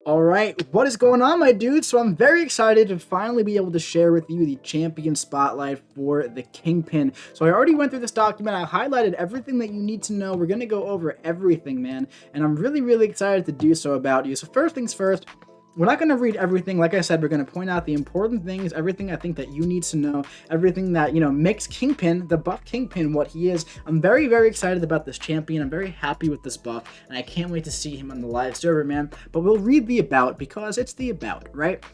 All right, what is going on, my dude? So I'm very excited to finally be able to share with you the champion spotlight for the Kingpin. So I already went through this document. I highlighted everything that you need to know. We're going to go over everything, man, and I'm really, really excited to do so about you. So first things first, we're not going to read everything. Like I said, we're going to point out the important things, everything I think that you need to know, everything that, makes Kingpin, the buff Kingpin, what he is. I'm very, very excited about this champion. I'm very happy with this buff, and I can't wait to see him on the live server, man. But we'll read the about because it's the about, right?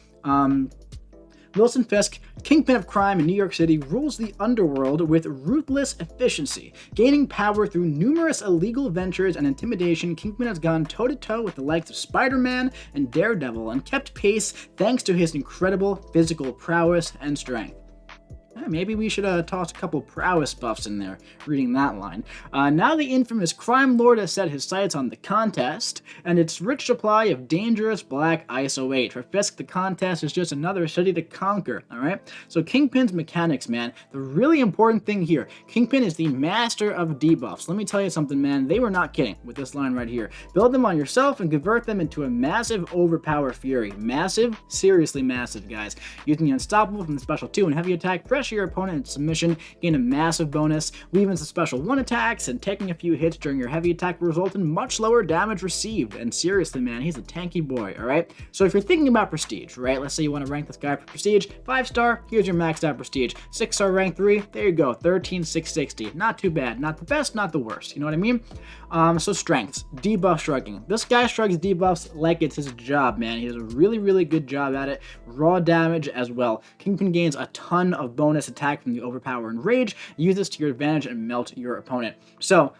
Wilson Fisk, kingpin of crime in New York City, rules the underworld with ruthless efficiency. Gaining power through numerous illegal ventures and intimidation, Kingpin has gone toe-to-toe with the likes of Spider-Man and Daredevil and kept pace thanks to his incredible physical prowess and strength. Maybe we should toss a couple prowess buffs in there, reading that line. Now the infamous crime lord has set his sights on the contest, and its rich supply of dangerous black ISO 8. For Fisk, the contest is just another city to conquer, alright? So Kingpin's mechanics, man, the really important thing here, Kingpin is the master of debuffs. Let me tell you something, man, they were not kidding with this line right here. Build them on yourself and convert them into a massive overpower fury. Massive? Seriously massive, guys. Using the unstoppable from the special 2 and heavy attack, pressure your opponent into submission, gain a massive bonus. Weaving some special 1 attacks and taking a few hits during your heavy attack will result in much lower damage received. And seriously, man, he's a tanky boy, alright? So if you're thinking about prestige, right? Let's say you want to rank this guy for prestige, 5-star, here's your maxed out prestige. 6-star rank 3, there you go, 13,660. Not too bad, not the best, not the worst, you know what I mean? So strengths, debuff shrugging. This guy shrugs debuffs like it's his job, man. He does a really, really good job at it. Raw damage as well. Kingpin gains a ton of bonus attack from the overpower and rage. Use this to your advantage and melt your opponent. So,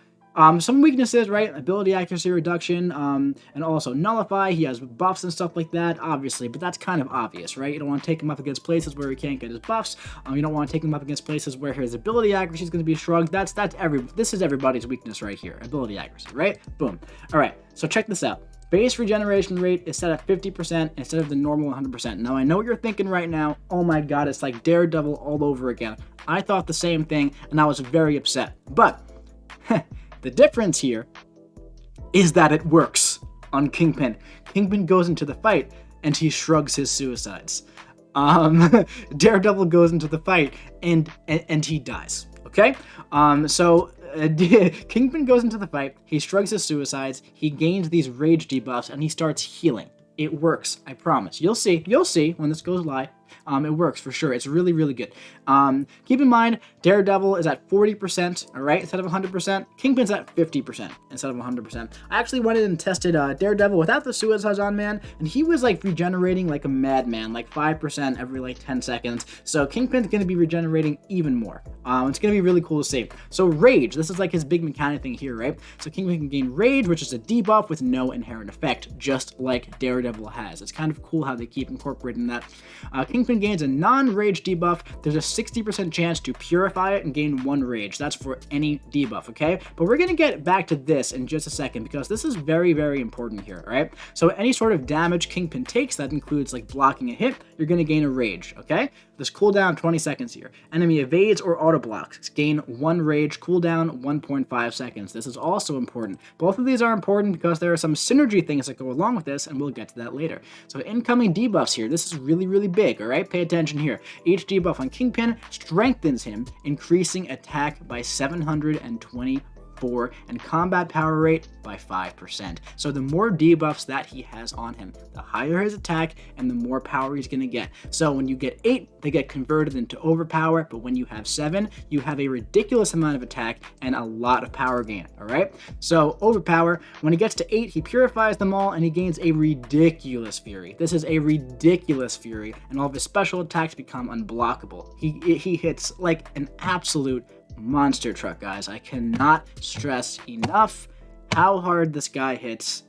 some weaknesses, right? Ability accuracy reduction, and also nullify. He has buffs and stuff like that, obviously, but that's kind of obvious, right? You don't want to take him up against places where he can't get his buffs. You don't want to take him up against places where his ability accuracy is going to be shrugged. This is everybody's weakness right here. Ability accuracy, right? Boom. All right. So check this out. Base regeneration rate is set at 50% instead of the normal 100%. Now, I know what you're thinking right now. Oh my god, it's like Daredevil all over again. I thought the same thing, and I was very upset. But the difference here is that it works on Kingpin. Kingpin goes into the fight, and he shrugs his suicides. Daredevil goes into the fight, and he dies. Okay? Kingpin goes into the fight, he shrugs his suicides, he gains these rage debuffs, and he starts healing. It works, I promise. You'll see when this goes live. It works for sure. It's really, really good. Keep in mind, Daredevil is at 40%, all right, instead of 100%. Kingpin's at 50% instead of 100%. I actually went in and tested Daredevil without the suicides on, man, and he was like regenerating like a madman, like 5% every like 10 seconds. So Kingpin's going to be regenerating even more. It's going to be really cool to see. So Rage, this is like his big mechanic thing here, right? So Kingpin can gain Rage, which is a debuff with no inherent effect, just like Daredevil has. It's kind of cool how they keep incorporating that. Kingpin gains a non-rage debuff. There's a 60% chance to purify it and gain 1 rage. That's for any debuff, okay? But we're going to get back to this in just a second because this is very, very important here, all right? So any sort of damage Kingpin takes, that includes like blocking a hit, you're going to gain a rage, okay? This cooldown 20 seconds here. Enemy evades or auto blocks, gain 1 rage, cooldown 1.5 seconds. This is also important. Both of these are important because there are some synergy things that go along with this, and we'll get to that later. So incoming debuffs here, this is really, really big, all right? Pay attention here. Each debuff on Kingpin strengthens him, increasing attack by 724 and combat power rate by 5%. So the more debuffs that he has on him, the higher his attack and the more power he's going to get. So when you get 8, they get converted into overpower, but when you have 7, you have a ridiculous amount of attack and a lot of power gain, all right? So overpower, when he gets to 8, he purifies them all and he gains a ridiculous fury. This is a ridiculous fury, and all of his special attacks become unblockable. He hits like an absolute monster truck, guys. I cannot stress enough how hard this guy hits.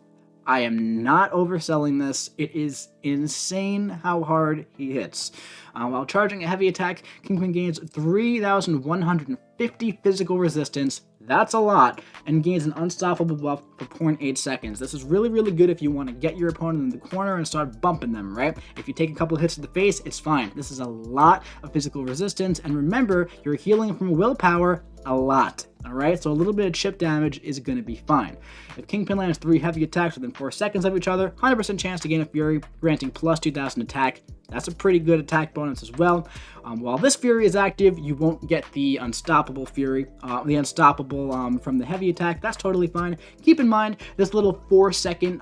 I am not overselling this. It is insane how hard he hits. While charging a heavy attack, Kingpin gains 3,150 physical resistance. That's a lot, and gains an unstoppable buff for 0.8 seconds. This is really, really good if you want to get your opponent in the corner and start bumping them, right? If you take a couple hits to the face, it's fine. This is a lot of physical resistance, and remember, you're healing from willpower a lot. All right, so a little bit of chip damage is going to be fine. If Kingpin lands 3 heavy attacks within 4 seconds of each other, 100% chance to gain a Fury, granting plus 2,000 attack. That's a pretty good attack bonus as well. While this Fury is active, you won't get the Unstoppable Fury, the Unstoppable from the heavy attack. That's totally fine. Keep in mind, this little 4 seconds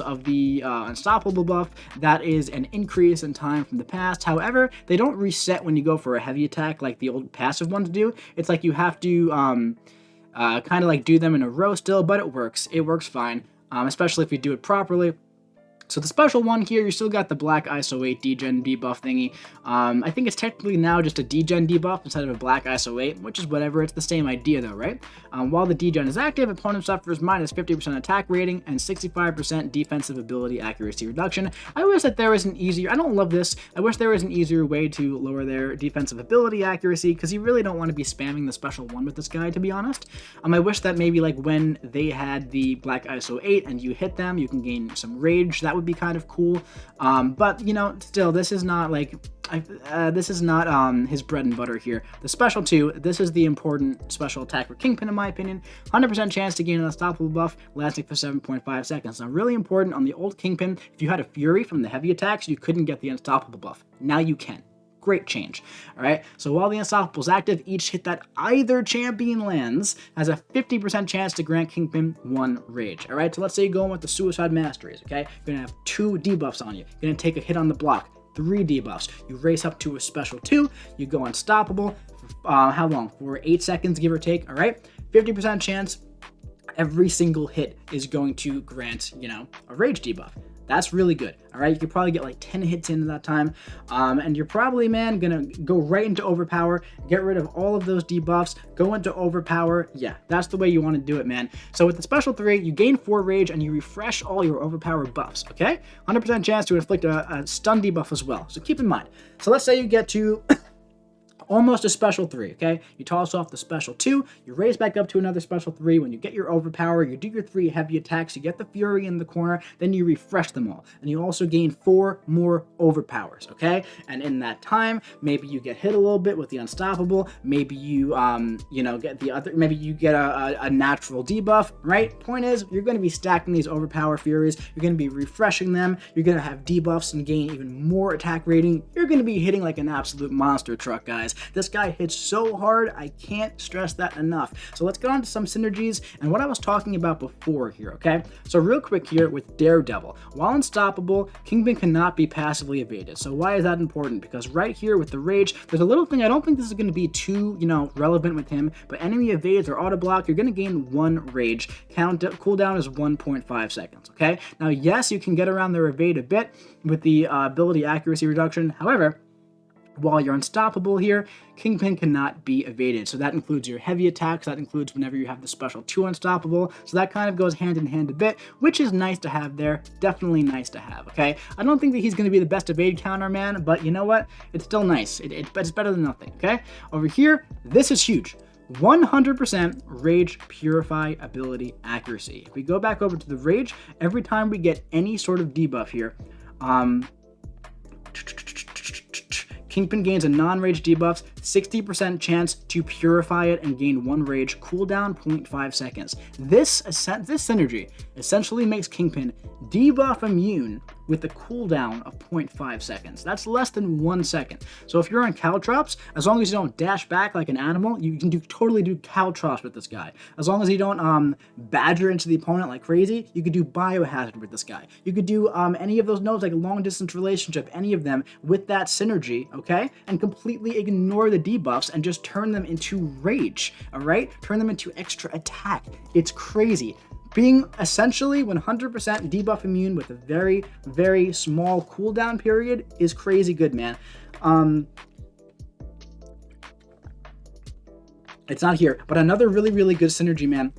of the Unstoppable buff, that is an increase in time from the past. However, they don't reset when you go for a heavy attack like the old passive ones do. It's like you have to kind of like do them in a row still, but it works. It works fine, especially if you do it properly. So the special one here, you still got the black ISO 8 degen debuff thingy. I think it's technically now just a degen debuff instead of a black ISO 8, which is whatever. It's the same idea though, right? While the degen is active, opponent suffers minus 50% attack rating and 65% defensive ability accuracy reduction. I wish that there was an easier, I don't love this, I wish there was an easier way to lower their defensive ability accuracy, because you really don't want to be spamming the special one with this guy, to be honest. I wish that maybe like when they had the black ISO 8 and you hit them, you can gain some rage. That would be kind of cool, but you know, still, this is not like this is not his bread and butter here. The special 2, this is the important special attack for Kingpin in my opinion. 100% chance to gain an unstoppable buff lasting for 7.5 seconds. Now, really important on the old Kingpin, if you had a Fury from the heavy attacks, you couldn't get the unstoppable buff. Now you can. Great change. All right, so while the Unstoppable is active, each hit that either champion lands has a 50% chance to grant Kingpin 1 rage. All right, so let's say you go in with the Suicide Masteries, okay? You're gonna have 2 debuffs on you. You're gonna take a hit on the block, 3 debuffs. You race up to a special 2, you go Unstoppable, how long? For 8 seconds, give or take, all right? 50% chance every single hit is going to grant, you know, a rage debuff. That's really good, all right? You could probably get like 10 hits into that time, and you're probably, man, gonna go right into Overpower, get rid of all of those debuffs, go into Overpower. Yeah, that's the way you want to do it, man. So with the special 3, you gain 4 rage and you refresh all your Overpower buffs, okay? 100% chance to inflict a stun debuff as well, so keep in mind. So let's say you get to almost a special 3, okay? You toss off the special 2, you raise back up to another special 3. When you get your Overpower, you do your 3 heavy attacks, you get the Fury in the corner, then you refresh them all. And you also gain 4 more Overpowers, okay? And in that time, maybe you get hit a little bit with the Unstoppable, maybe you, you know, get the other, maybe you get a natural debuff, right? Point is, you're going to be stacking these Overpower Furies, you're going to be refreshing them, you're going to have debuffs and gain even more attack rating, you're going to be hitting like an absolute monster truck, guys. This guy hits so hard, I can't stress that enough. So let's get on to some synergies and what I was talking about before here, okay? So real quick here with Daredevil. While unstoppable, Kingpin cannot be passively evaded. So why is that important? Because right here with the Rage, there's a little thing, I don't think this is going to be too, you know, relevant with him, but enemy evades or auto block, you're going to gain 1 Rage. Cooldown is 1.5 seconds, okay? Now, yes, you can get around their evade a bit with the ability accuracy reduction. However, while you're unstoppable here, Kingpin cannot be evaded. So that includes your heavy attacks, that includes whenever you have the special 2 unstoppable. So that kind of goes hand in hand a bit, which is nice to have there. Definitely nice to have, okay? I don't think that he's going to be the best evade counter, man, but you know what? It's still nice. It's better than nothing, okay? Over here, this is huge. 100% Rage Purify ability accuracy. If we go back over to the Rage, every time we get any sort of debuff here, Kingpin gains a non-rage debuff, 60% chance to purify it and gain 1 rage, cooldown 0.5 seconds. This synergy essentially makes Kingpin debuff immune with a cooldown of 0.5 seconds. That's less than 1 second. So if you're on Caltrops, as long as you don't dash back like an animal, you can totally do Caltrops with this guy. As long as you don't badger into the opponent like crazy, you could do Biohazard with this guy. You could do any of those nodes like long distance relationship, any of them with that synergy, okay? And completely ignore the debuffs and just turn them into rage, all right? Turn them into extra attack. It's crazy. Being essentially 100% debuff immune with a very, very small cooldown period is crazy good, man. It's not here, but another really, really good synergy, man,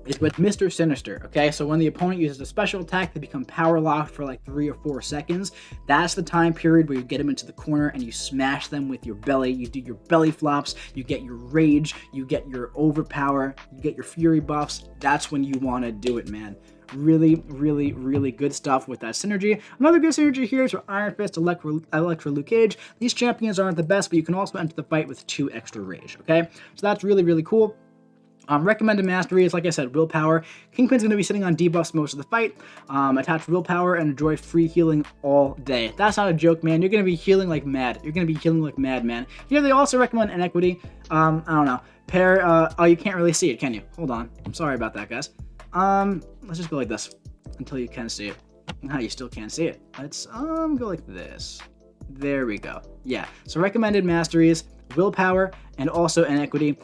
is with Mr. Sinister, okay? So when the opponent uses a special attack, they become power locked for like 3 or 4 seconds. That's the time period where you get them into the corner and you smash them with your belly. You do your belly flops, you get your rage, you get your overpower, you get your fury buffs. That's when you want to do it, man. Really, really, really good stuff with that synergy. Another good synergy here is for Iron Fist, Electro Luke Cage. These champions aren't the best, but you can also enter the fight with 2 extra rage, okay? So that's really, really cool. Recommended mastery is, like I said, willpower. Kingpin's going to be sitting on debuffs most of the fight. Attach willpower and enjoy free healing all day. That's not a joke, man. You're going to be healing like mad. You're going to be healing like mad, man. Here they also recommend inequity. I don't know. Pair, oh, you can't really see it, can you? Hold on. I'm sorry about that, guys. Let's just go like this until you can see it. Now you still can't see it. Let's go like this. There we go. Yeah. So recommended masteries, willpower, and also inequity.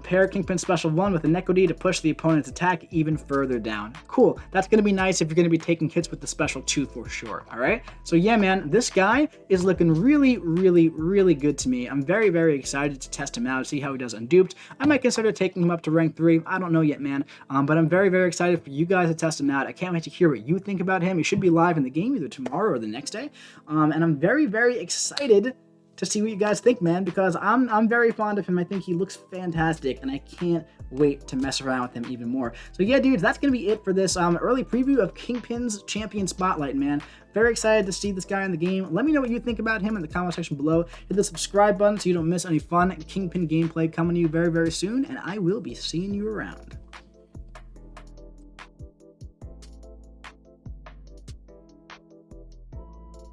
Pair Kingpin Special 1 with inequity to push the opponent's attack even further down. Cool. That's going to be nice if you're going to be taking hits with the Special 2 for sure. All right. So yeah, man, this guy is looking really, really, really good to me. I'm very, very excited to test him out, see how he does unduped. I might consider taking him up to rank 3. I don't know yet, man. But I'm very, very excited for you guys to test him out. I can't wait to hear what you think about him. He should be live in the game either tomorrow or the next day. And I'm very, very excited to see what you guys think, man, because I'm very fond of him. I think he looks fantastic, and I can't wait to mess around with him even more. So yeah, dudes, that's gonna be it for this early preview of Kingpin's Champion Spotlight, man. Very excited to see this guy in the game. Let me know what you think about him in the comment section below. Hit the subscribe button so you don't miss any fun Kingpin gameplay coming to you very, very soon, and I will be seeing you around.